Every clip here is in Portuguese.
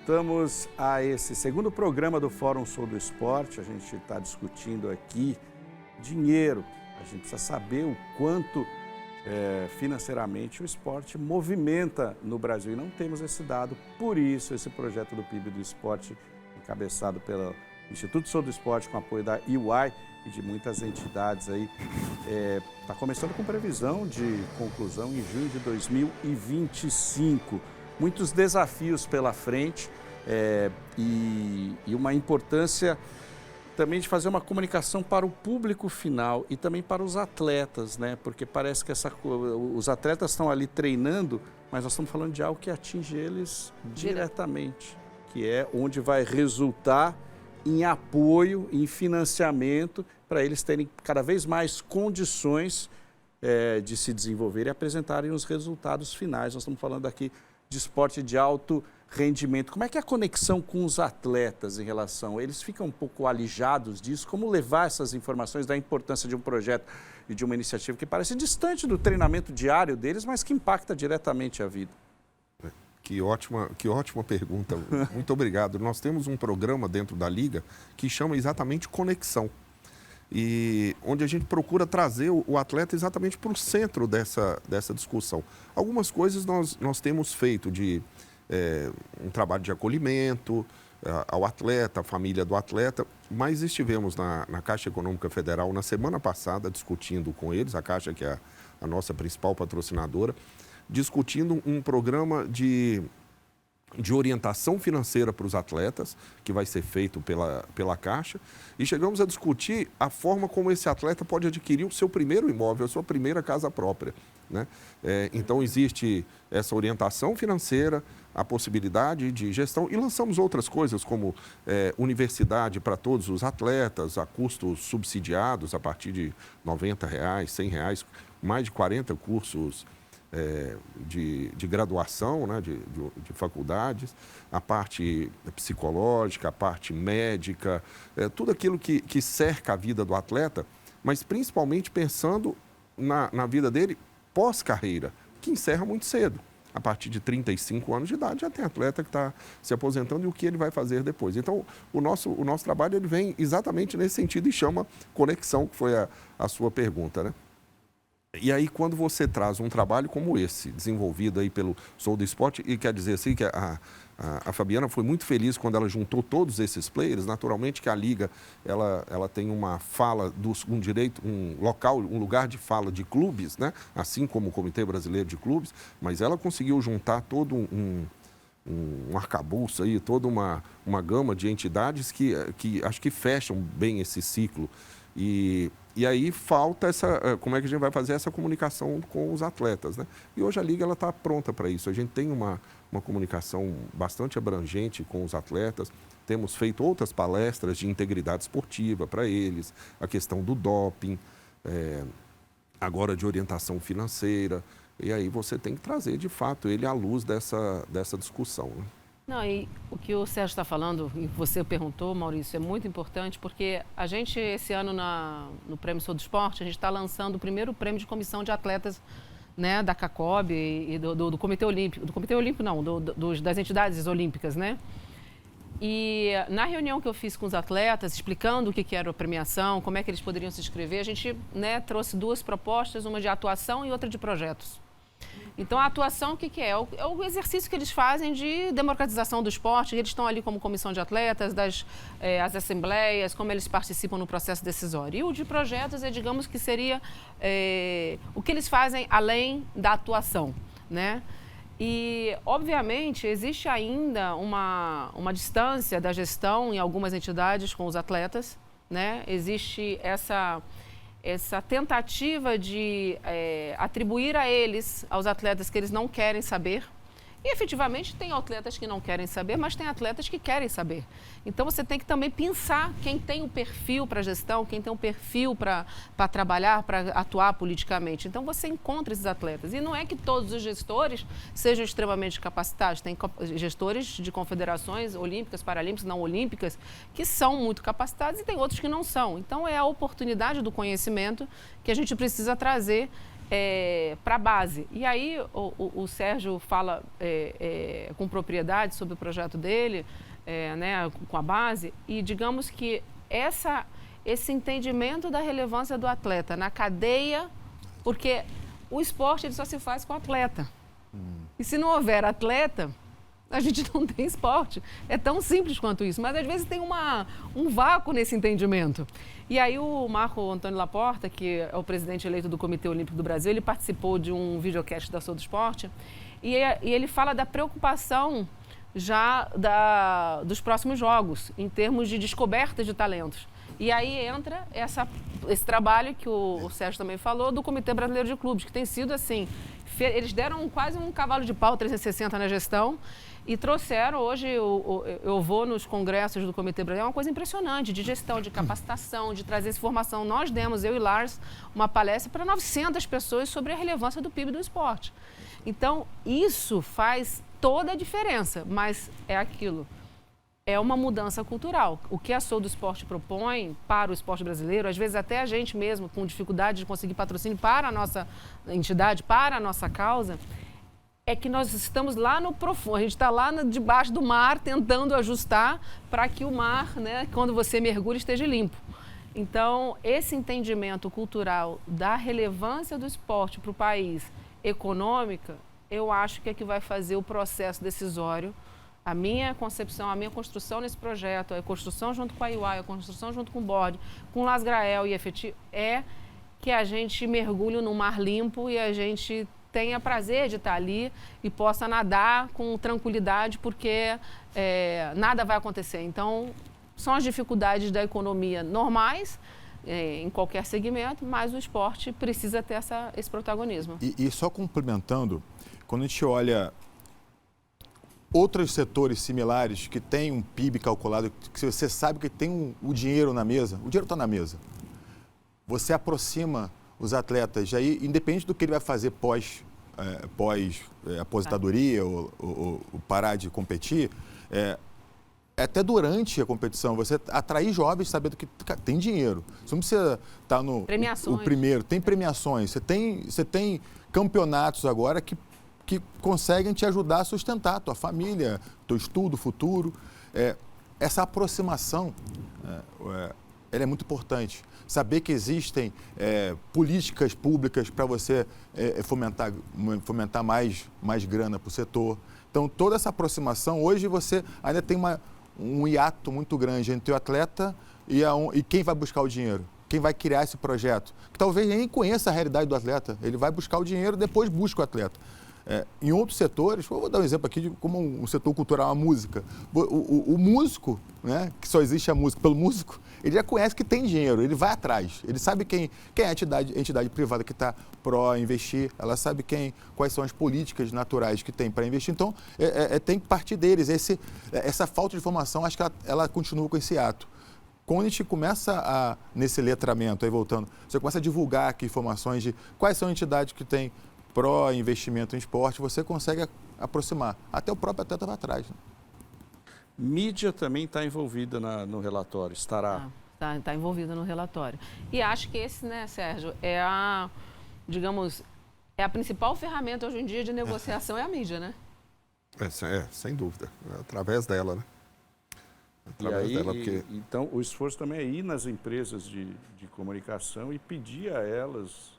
Voltamos a esse segundo programa do Fórum Sou do Esporte. A gente está discutindo aqui dinheiro. A gente precisa saber o quanto financeiramente o esporte movimenta no Brasil. E não temos esse dado. Por isso, esse projeto do PIB do esporte, encabeçado pelo Instituto Sou do Esporte, com apoio da EY e de muitas entidades aí, está começando com previsão de conclusão em junho de 2025. Muitos desafios pela frente e uma importância também de fazer uma comunicação para o público final e também para os atletas, né? Porque parece que os atletas estão ali treinando, mas nós estamos falando de algo que atinge eles diretamente, que é onde vai resultar em apoio, em financiamento, para eles terem cada vez mais condições de se desenvolver e apresentarem os resultados finais. Nós estamos falando aqui de esporte de alto rendimento. Como é que é a conexão com os atletas em relação? Eles ficam um pouco alijados disso? Como levar essas informações da importância de um projeto e de uma iniciativa que parece distante do treinamento diário deles, mas que impacta diretamente a vida? Que ótima pergunta. Muito obrigado. Nós temos um programa dentro da Liga que chama exatamente Conexão. E onde a gente procura trazer o atleta exatamente para o centro dessa discussão. Algumas coisas nós temos feito de um trabalho de acolhimento ao atleta, à família do atleta, mas estivemos na Caixa Econômica Federal na semana passada discutindo com eles, a Caixa que é a nossa principal patrocinadora, discutindo um programa de orientação financeira para os atletas, que vai ser feito pela Caixa, e chegamos a discutir a forma como esse atleta pode adquirir o seu primeiro imóvel, a sua primeira casa própria, né? Então, existe essa orientação financeira, a possibilidade de gestão, e lançamos outras coisas, como universidade para todos os atletas, a custos subsidiados, a partir de R$ 90, R$ 100, mais de 40 cursos de graduação, né, de faculdades, a parte psicológica, a parte médica, tudo aquilo que cerca a vida do atleta, mas principalmente pensando na vida dele pós-carreira, que encerra muito cedo. A partir de 35 anos de idade já tem atleta que está se aposentando e o que ele vai fazer depois. Então, o nosso trabalho ele vem exatamente nesse sentido e chama Conexão, que foi a sua pergunta, né? E aí, quando você traz um trabalho como esse, desenvolvido aí pelo Sou do Esporte, e quer dizer assim que a Fabiana foi muito feliz quando ela juntou todos esses players, naturalmente que a Liga, ela tem uma fala, um direito, um local, um lugar de fala de clubes, né? Assim como o Comitê Brasileiro de Clubes, mas ela conseguiu juntar todo um arcabouço aí, toda uma gama de entidades que acho que fecham bem esse ciclo. E aí falta como é que a gente vai fazer essa comunicação com os atletas, né? E hoje a Liga está pronta para isso. A gente tem uma comunicação bastante abrangente com os atletas. Temos feito outras palestras de integridade esportiva para eles, a questão do doping, agora de orientação financeira. E aí você tem que trazer, de fato, ele à luz dessa discussão, né? Não, e o que o Sérgio está falando, e você perguntou, Maurício, é muito importante, porque a gente, esse ano, no Prêmio Sou do Esporte, a gente está lançando o primeiro prêmio de comissão de atletas, né, da CACOB e do Comitê Olímpico, não, das entidades olímpicas, né? E na reunião que eu fiz com os atletas, explicando o que era a premiação, como é que eles poderiam se inscrever, a gente, né, trouxe duas propostas, uma de atuação e outra de projetos. Então, a atuação, o que é? É o exercício que eles fazem de democratização do esporte. Eles estão ali como comissão de atletas, as assembleias, como eles participam no processo decisório. E o de projetos, digamos que seria o que eles fazem além da atuação, né? E, obviamente, existe ainda uma distância da gestão em algumas entidades com os atletas, né? Existe essa tentativa de atribuir a eles, aos atletas, que eles não querem saber. E, efetivamente, tem atletas que não querem saber, mas tem atletas que querem saber. Então, você tem que também pensar quem tem o perfil para gestão, quem tem o perfil para trabalhar, para atuar politicamente. Então, você encontra esses atletas. E não é que todos os gestores sejam extremamente capacitados. Tem gestores de confederações olímpicas, paralímpicas, não olímpicas, que são muito capacitados e tem outros que não são. Então, é a oportunidade do conhecimento que a gente precisa trazer para a base. E aí o Sérgio fala com propriedade sobre o projeto dele, né, com a base, e digamos que esse entendimento da relevância do atleta na cadeia, porque o esporte ele só se faz com atleta. E se não houver atleta, a gente não tem esporte. É tão simples quanto isso, mas às vezes tem um vácuo nesse entendimento. E aí o Marco Antônio Laporta, que é o presidente eleito do Comitê Olímpico do Brasil, ele participou de um videocast da Sou do Esporte e ele fala da preocupação já dos próximos jogos, em termos de descoberta de talentos. E aí entra esse trabalho que o Sérgio também falou, do Comitê Brasileiro de Clubes, que tem sido assim, eles deram quase um cavalo de pau 360 na gestão e trouxeram, hoje eu vou nos congressos do Comitê Brasileiro, é uma coisa impressionante, de gestão, de capacitação, de trazer essa informação. Nós demos, eu e Lars, uma palestra para 900 pessoas sobre a relevância do PIB do esporte. Então, isso faz toda a diferença, mas é aquilo. É uma mudança cultural. O que a Sou do Esporte propõe para o esporte brasileiro, às vezes até a gente mesmo com dificuldade de conseguir patrocínio para a nossa entidade, para a nossa causa, é que nós estamos lá no profundo, a gente está lá debaixo do mar tentando ajustar para que o mar, né, quando você mergulha, esteja limpo. Então, esse entendimento cultural da relevância do esporte para o país econômica, eu acho que é que vai fazer o processo decisório. A minha concepção, a minha construção nesse projeto, a construção junto com a UI, a construção junto com o board, com Las Grael e Efetivo, é que a gente mergulhe num mar limpo e a gente tenha prazer de estar ali e possa nadar com tranquilidade, porque nada vai acontecer. Então, são as dificuldades da economia normais, em qualquer segmento, mas o esporte precisa ter esse protagonismo. E só complementando, quando a gente olha outros setores similares que têm um PIB calculado, que você sabe que tem o dinheiro na mesa, o dinheiro está na mesa. Você aproxima os atletas, aí, independente do que ele vai fazer pós aposentadoria ou parar de competir, até durante a competição, você atrair jovens sabendo que tem dinheiro. Você não precisa estar no premiações. O primeiro. Tem premiações. Você tem campeonatos agora que conseguem te ajudar a sustentar a tua família, teu estudo futuro. Essa aproximação ela é muito importante. Saber que existem políticas públicas para você fomentar mais grana para o setor. Então, toda essa aproximação, hoje você ainda tem um hiato muito grande entre o atleta e quem vai buscar o dinheiro. Quem vai criar esse projeto. Que talvez nem conheça a realidade do atleta. Ele vai buscar o dinheiro, depois busca o atleta. Em outros setores, eu vou dar um exemplo aqui de como um setor cultural, a música. O músico, né, que só existe a música pelo músico, ele já conhece que tem dinheiro, ele vai atrás. Ele sabe quem é a entidade privada que está pró-investir, ela sabe quais são as políticas naturais que tem para investir. Então, tem que partir deles. Essa falta de informação, acho que ela continua com esse ato. Quando a gente começa nesse letramento, aí voltando, você começa a divulgar aqui informações de quais são as entidades que têm pró-investimento em esporte, você consegue aproximar. Até o próprio atleta vai atrás. Né? Mídia também está envolvida no relatório, estará? Está envolvida no relatório. E acho que esse, né, Sérgio, é a principal ferramenta hoje em dia de negociação é a mídia, né? Sem dúvida. Através dela, né? Então, o esforço também é ir nas empresas de comunicação e pedir a elas...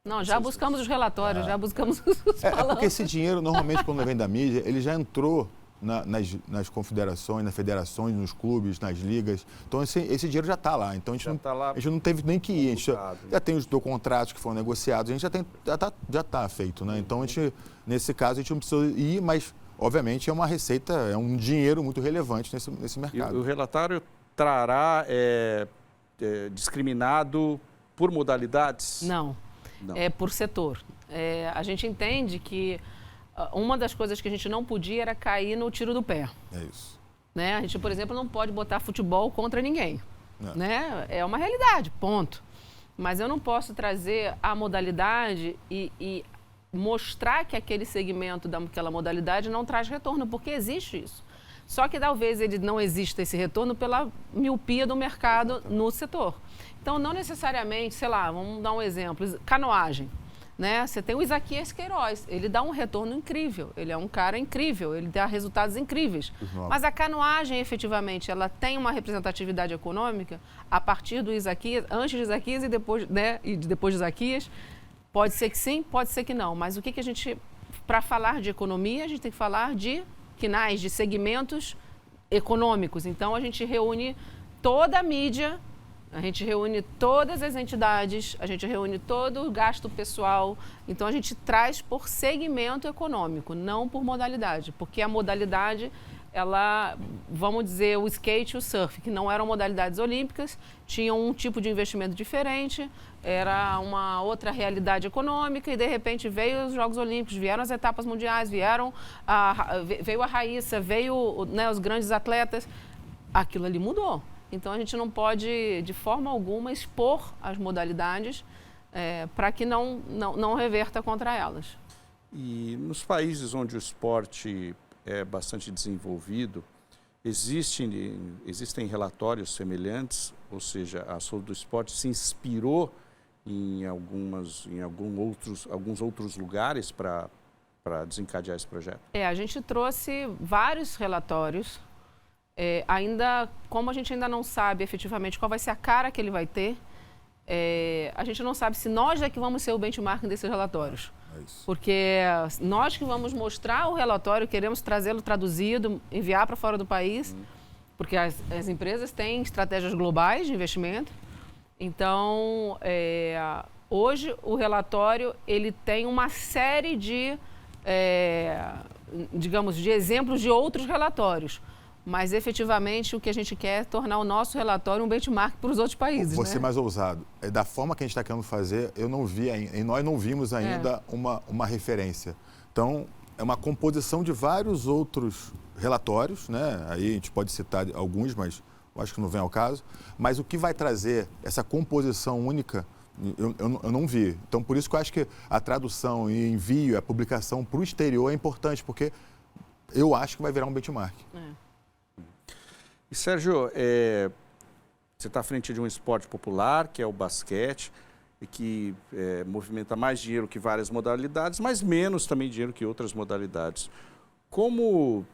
Não, já buscamos os relatórios, já buscamos os balanços. Porque esse dinheiro, normalmente, quando vem da mídia, ele já entrou nas confederações, nas federações, nos clubes, nas ligas. Então, esse dinheiro já está lá. Então, a gente não teve nem que ir. A gente já tem os contratos que foram negociados, a gente já está feito. Né? Então, nesse caso, a gente não precisa ir, mas, obviamente, é uma receita, é um dinheiro muito relevante nesse mercado. E o relatório trará discriminado por modalidades? Não. É por setor. A gente entende que uma das coisas que a gente não podia era cair no tiro do pé. É isso. Né? A gente, por exemplo, não pode botar futebol contra ninguém. Né? É uma realidade, ponto. Mas eu não posso trazer a modalidade e mostrar que aquele segmento daquela modalidade não traz retorno, porque existe isso. Só que talvez ele não exista esse retorno pela miopia do mercado no setor. Então, não necessariamente, sei lá, vamos dar um exemplo, canoagem. né? Você tem o Isaquias Queiroz, ele dá um retorno incrível, ele é um cara incrível, ele dá resultados incríveis. Mas a canoagem, efetivamente, ela tem uma representatividade econômica a partir do Isaquias, antes de Isaquias e depois, né, e depois de Isaquias. Pode ser que sim, pode ser que não. Mas o que a gente, para falar de economia, a gente tem que falar de quinais, de segmentos econômicos. Então, a gente reúne toda a mídia, a gente reúne todas as entidades, a gente reúne todo o gasto pessoal. Então, a gente traz por segmento econômico, não por modalidade. Porque a modalidade, ela, vamos dizer, o skate e o surf, que não eram modalidades olímpicas, tinham um tipo de investimento diferente, era uma outra realidade econômica e, de repente, veio os Jogos Olímpicos, vieram as etapas mundiais, veio a Raíssa, veio, né, os grandes atletas. Aquilo ali mudou. Então, a gente não pode, de forma alguma, expor as modalidades para que não reverta contra elas. E nos países onde o esporte é bastante desenvolvido, existem relatórios semelhantes, ou seja, a Sou do Esporte se inspirou em alguns outros lugares para desencadear esse projeto? A gente trouxe vários relatórios. Como a gente ainda não sabe efetivamente qual vai ser a cara que ele vai ter, a gente não sabe se nós é que vamos ser o benchmark desses relatórios. Porque nós que vamos mostrar o relatório, queremos trazê-lo traduzido, enviar para fora do país, porque as empresas têm estratégias globais de investimento. Então, hoje o relatório ele tem uma série de, digamos, de exemplos de outros relatórios. Mas, efetivamente, o que a gente quer é tornar o nosso relatório um benchmark para os outros países. Vou ser mais ousado. Da forma que a gente está querendo fazer, nós não vimos ainda uma referência. Então, é uma composição de vários outros relatórios, né? Aí a gente pode citar alguns, mas eu acho que não vem ao caso. Mas o que vai trazer essa composição única, eu não vi. Então, por isso que eu acho que a tradução e envio, a publicação para o exterior é importante, porque eu acho que vai virar um benchmark. E, Sérgio, você está à frente de um esporte popular, que é o basquete, e que movimenta mais dinheiro que várias modalidades, mas menos também dinheiro que outras modalidades. Como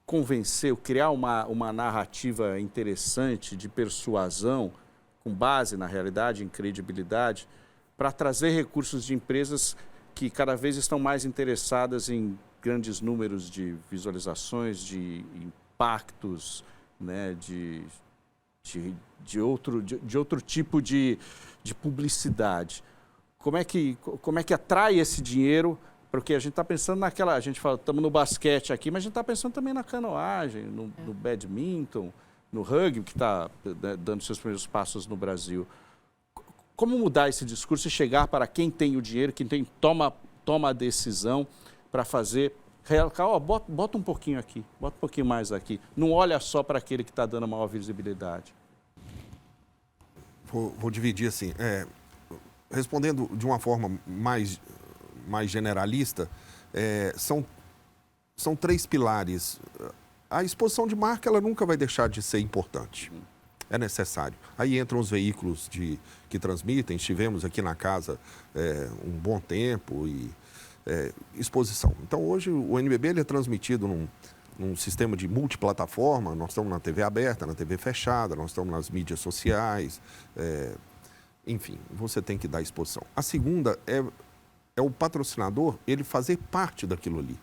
convencer, criar uma narrativa interessante de persuasão, com base na realidade, em credibilidade, para trazer recursos de empresas que cada vez estão mais interessadas em grandes números de visualizações, de impactos, né, de outro tipo de publicidade. Como é que atrai esse dinheiro? Porque a gente está pensando a gente fala, estamos no basquete aqui, mas a gente está pensando também na canoagem, no badminton, no rugby, que está dando seus primeiros passos no Brasil. Como mudar esse discurso e chegar para quem tem o dinheiro, quem toma a decisão para fazer... bota um pouquinho aqui, bota um pouquinho mais aqui. Não olha só para aquele que está dando maior visibilidade. Vou dividir assim. Respondendo de uma forma mais generalista, são três pilares. A exposição de marca ela nunca vai deixar de ser importante. É necessário. Aí entram os veículos que transmitem. Estivemos aqui na casa um bom tempo e... exposição. Então, hoje, o NBB ele é transmitido num sistema de multiplataforma. Nós estamos na TV aberta, na TV fechada, nós estamos nas mídias sociais. Enfim, você tem que dar exposição. A segunda é o patrocinador, ele fazer parte daquilo ali.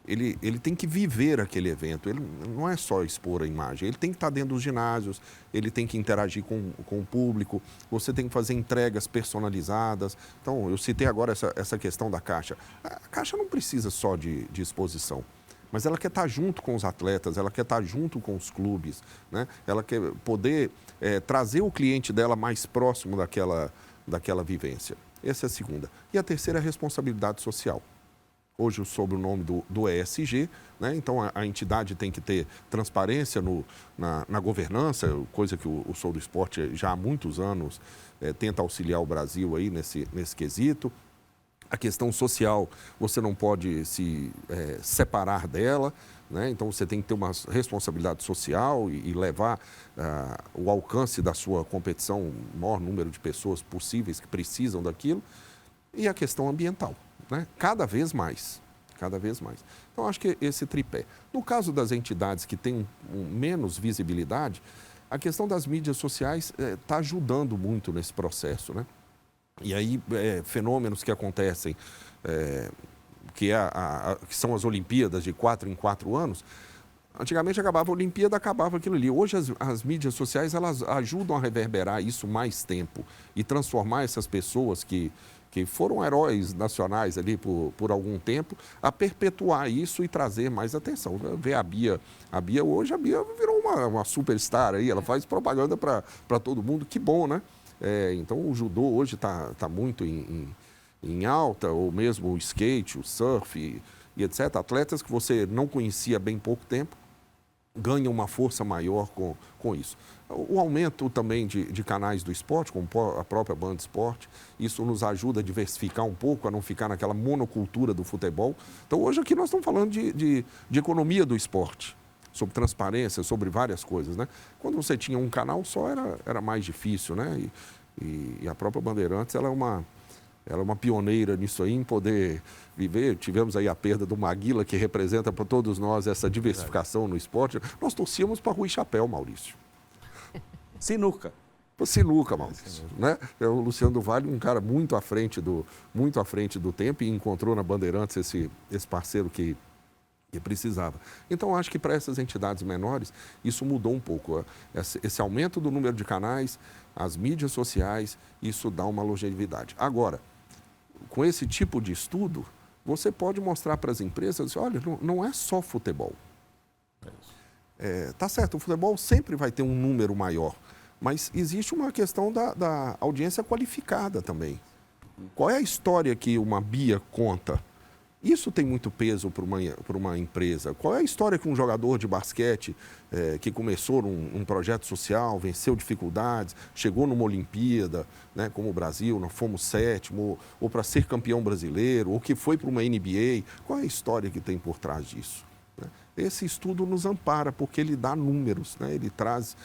Ele tem que viver aquele evento, ele não é só expor a imagem, ele tem que estar dentro dos ginásios, ele tem que interagir com o público, você tem que fazer entregas personalizadas. Então, eu citei agora essa questão da Caixa. A Caixa não precisa só de exposição, mas ela quer estar junto com os atletas, ela quer estar junto com os clubes, né? Ela quer poder trazer o cliente dela mais próximo daquela vivência. Essa é a segunda. E a terceira é a responsabilidade social. Hoje, sob o nome do ESG, né? Então a entidade tem que ter transparência na governança, coisa que o Sou do Esporte já há muitos anos tenta auxiliar o Brasil aí nesse quesito. A questão social, você não pode se separar dela, né? Então você tem que ter uma responsabilidade social e levar o alcance da sua competição, o maior número de pessoas possíveis que precisam daquilo. E a questão ambiental, né? Cada vez mais. Então, acho que esse tripé. No caso das entidades que têm menos visibilidade, a questão das mídias sociais está ajudando muito nesse processo, né? E aí, fenômenos que acontecem, que são as Olimpíadas de 4 em 4 anos, antigamente acabava a Olimpíada, acabava aquilo ali. Hoje as mídias sociais, elas ajudam a reverberar isso mais tempo e transformar essas pessoas que foram heróis nacionais ali por algum tempo, a perpetuar isso e trazer mais atenção. Ver a Bia hoje, a Bia virou uma superstar aí, ela faz propaganda para todo mundo, que bom, né? Então o judô hoje está muito em alta, ou mesmo o skate, o surf e etc. Atletas que você não conhecia há bem pouco tempo, ganham uma força maior com isso. O aumento também de canais do esporte, como a própria Band Esporte, isso nos ajuda a diversificar um pouco, a não ficar naquela monocultura do futebol. Então, hoje aqui nós estamos falando de economia do esporte, sobre transparência, sobre várias coisas, né? Quando você tinha um canal só, era mais difícil, né? E a própria Bandeirantes, ela é uma pioneira nisso aí, em poder viver. Tivemos aí a perda do Maguila, que representa para todos nós essa diversificação no esporte. Nós torcíamos para Rui Chapéu, Maurício. Sinuca. Sinuca, Maurício, né? O Luciano do Vale, um cara muito à frente do tempo, e encontrou na Bandeirantes esse parceiro que precisava. Então, acho que para essas entidades menores, isso mudou um pouco. Esse aumento do número de canais, as mídias sociais, isso dá uma longevidade. Agora, com esse tipo de estudo, você pode mostrar para as empresas, olha, não é só futebol. Tá certo, o futebol sempre vai ter um número maior, mas existe uma questão da audiência qualificada também. Qual é a história que uma Bia conta? Isso tem muito peso para uma empresa. Qual é a história que um jogador de basquete que começou um projeto social, venceu dificuldades, chegou numa Olimpíada, né, como o Brasil, nós fomos 7º, ou para ser campeão brasileiro, ou que foi para uma NBA, qual é a história que tem por trás disso? Esse estudo nos ampara, porque ele dá números, né? Ele traz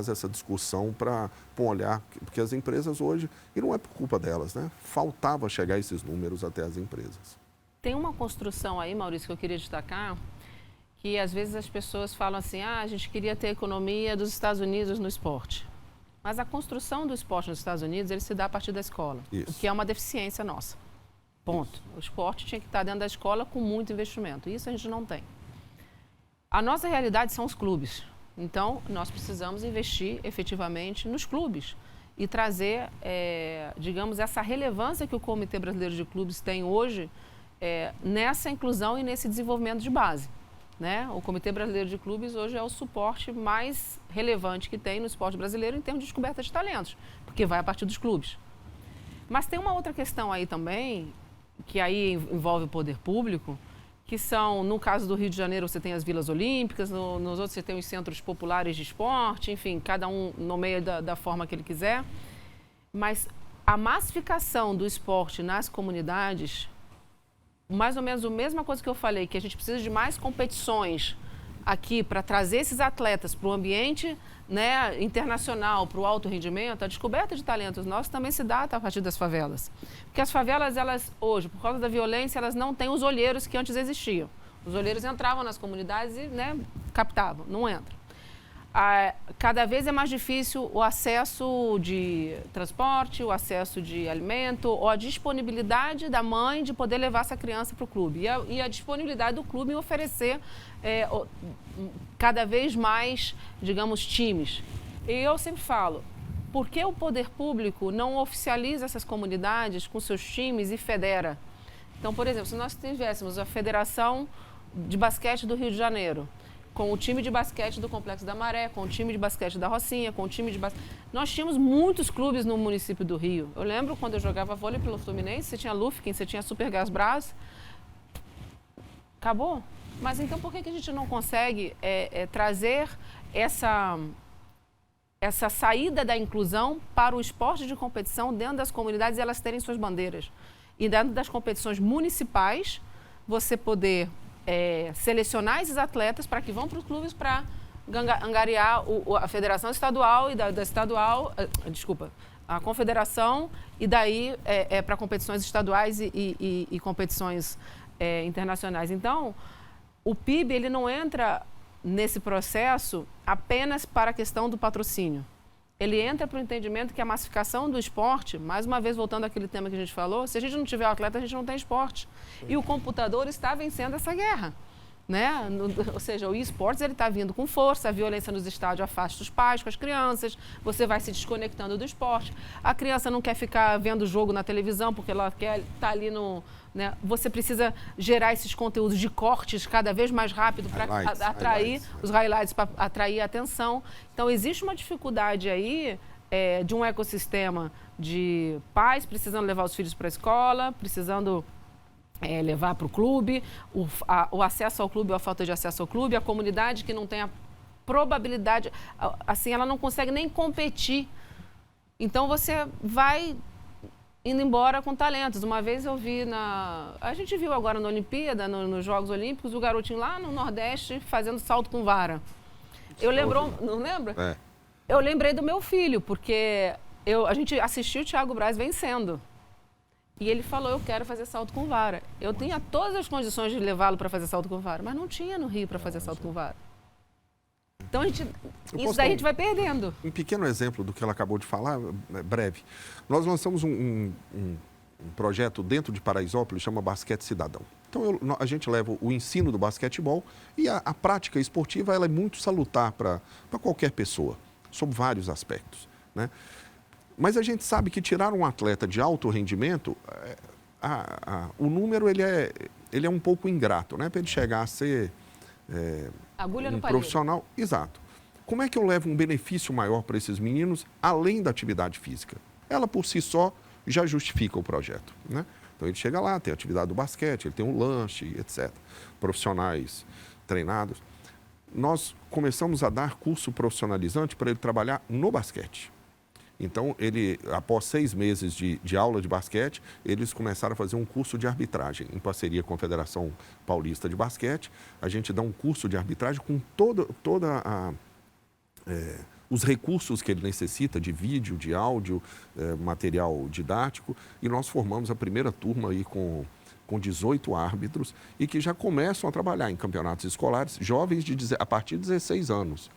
essa discussão para um olhar, porque as empresas hoje, e não é por culpa delas, né? Faltava chegar esses números até as empresas. Tem uma construção aí, Maurício, que eu queria destacar, que às vezes as pessoas falam assim, a gente queria ter a economia dos Estados Unidos no esporte. Mas a construção do esporte nos Estados Unidos, ele se dá a partir da escola, o que é uma deficiência nossa. Ponto. O esporte tinha que estar dentro da escola com muito investimento. Isso a gente não tem. A nossa realidade são os clubes. Então, nós precisamos investir efetivamente nos clubes e trazer, digamos, essa relevância que o Comitê Brasileiro de Clubes tem hoje nessa inclusão e nesse desenvolvimento de base, né? O Comitê Brasileiro de Clubes hoje é o suporte mais relevante que tem no esporte brasileiro em termos de descoberta de talentos, porque vai a partir dos clubes. Mas tem uma outra questão aí também, que aí envolve o poder público, que são, no caso do Rio de Janeiro, você tem as vilas olímpicas, nos outros você tem os centros populares de esporte, enfim, cada um nomeia da forma que ele quiser. Mas a massificação do esporte nas comunidades, mais ou menos a mesma coisa que eu falei, que a gente precisa de mais competições aqui para trazer esses atletas para o ambiente, né, internacional, para o alto rendimento, a descoberta de talentos nossos também se dá a partir das favelas. Porque as favelas, elas hoje, por causa da violência, elas não têm os olheiros que antes existiam. Os olheiros entravam nas comunidades e, né, captavam, não entra. Cada vez é mais difícil o acesso de transporte, o acesso de alimento, ou a disponibilidade da mãe de poder levar essa criança para o clube. E a disponibilidade do clube em oferecer cada vez mais, digamos, times. E eu sempre falo, por que o poder público não oficializa essas comunidades com seus times e federa? Então, por exemplo, se nós tivéssemos a Federação de Basquete do Rio de Janeiro, com o time de basquete do Complexo da Maré, com o time de basquete da Rocinha, com o time de basquete... Nós tínhamos muitos clubes no município do Rio. Eu lembro quando eu jogava vôlei pelo Fluminense, você tinha Lufkin, você tinha Supergás Brás. Acabou. Mas então por que a gente não consegue trazer essa saída da inclusão para o esporte de competição dentro das comunidades e elas terem suas bandeiras? e dentro das competições municipais, você poder selecionar esses atletas para que vão para os clubes para angariar a federação estadual e da estadual, a confederação, e daí para competições estaduais e competições internacionais. Então, o PIB ele não entra nesse processo apenas para a questão do patrocínio. Ele entra para o entendimento que a massificação do esporte, mais uma vez voltando àquele tema que a gente falou, se a gente não tiver o atleta, a gente não tem esporte. E o computador está vencendo essa guerra. Né? Ou seja, o eSports está vindo com força, a violência nos estádios afasta os pais com as crianças, você vai se desconectando do esporte. A criança não quer ficar vendo o jogo na televisão porque ela quer estar ali no... Né? Você precisa gerar esses conteúdos de cortes cada vez mais rápido para atrair os highlights, para atrair a atenção. Então, existe uma dificuldade aí de um ecossistema de pais precisando levar os filhos para a escola, precisando... levar para o clube, o acesso ao clube ou a falta de acesso ao clube, a comunidade que não tem a probabilidade, assim, ela não consegue nem competir. Então, você vai indo embora com talentos. Uma vez eu vi a gente viu agora na Olimpíada, nos Jogos Olímpicos, o garotinho lá no Nordeste fazendo salto com vara. Não lembra? Eu lembrei do meu filho, porque a gente assistiu o Thiago Braz vencendo. E ele falou, eu quero fazer salto com vara. Eu tinha todas as condições de levá-lo para fazer salto com vara, mas não tinha no Rio para fazer salto com vara. Então, isso daí a gente vai perdendo. Um pequeno exemplo do que ela acabou de falar, breve. Nós lançamos um projeto dentro de Paraisópolis, chama Basquete Cidadão. Então, a gente leva o ensino do basquetebol e a prática esportiva ela é muito salutar para qualquer pessoa, sob vários aspectos, né? Mas a gente sabe que tirar um atleta de alto rendimento, o número ele é um pouco ingrato, né? Para ele chegar a ser agulha no profissional. Exato. Como é que eu levo um benefício maior para esses meninos, além da atividade física? Ela, por si só, já justifica o projeto, né? Então, ele chega lá, tem a atividade do basquete, ele tem um lanche, etc. Profissionais treinados. Nós começamos a dar curso profissionalizante para ele trabalhar no basquete. Então, após 6 meses de aula de basquete, eles começaram a fazer um curso de arbitragem, em parceria com a Federação Paulista de Basquete. A gente dá um curso de arbitragem com os recursos que ele necessita, de vídeo, de áudio, material didático. E nós formamos a primeira turma aí com 18 árbitros e que já começam a trabalhar em campeonatos escolares, jovens a partir de 16 anos.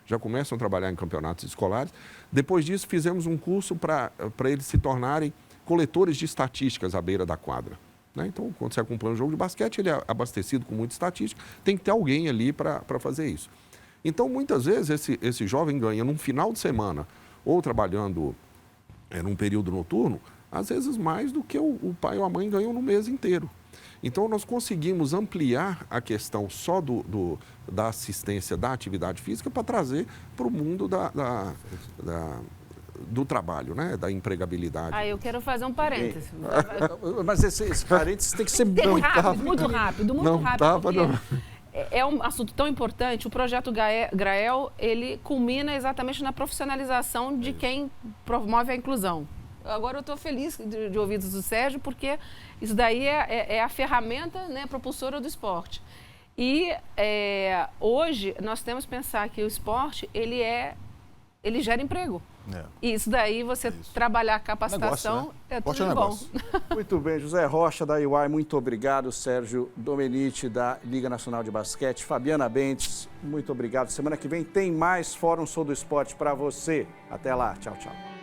Já começam a trabalhar em campeonatos escolares. Depois disso, fizemos um curso para eles se tornarem coletores de estatísticas à beira da quadra, né? Então, quando você acompanha um jogo de basquete, ele é abastecido com muita estatística, tem que ter alguém ali para fazer isso. Então, muitas vezes, esse jovem ganha num final de semana ou trabalhando num período noturno, às vezes mais do que o pai ou a mãe ganham no mês inteiro. Então, nós conseguimos ampliar a questão só da assistência da atividade física para trazer para o mundo do trabalho, né? Da empregabilidade. Eu quero fazer um parêntese. Mas esse parênteses tem que ser muito rápido. É um assunto tão importante. O projeto Grael, ele culmina exatamente na profissionalização de quem promove a inclusão. Agora eu estou feliz de ouvir isso do Sérgio, porque isso daí é a ferramenta, né, propulsora do esporte. E hoje nós temos que pensar que o esporte ele gera emprego. E isso daí, você trabalhar a capacitação, negócio, né? Tudo de bom. Muito bem, José Rocha da EY, muito obrigado. Sérgio Domenici da Liga Nacional de Basquete, Fabiana Bentes, muito obrigado. Semana que vem tem mais Fórum Sul do Esporte para você. Até lá, tchau, tchau.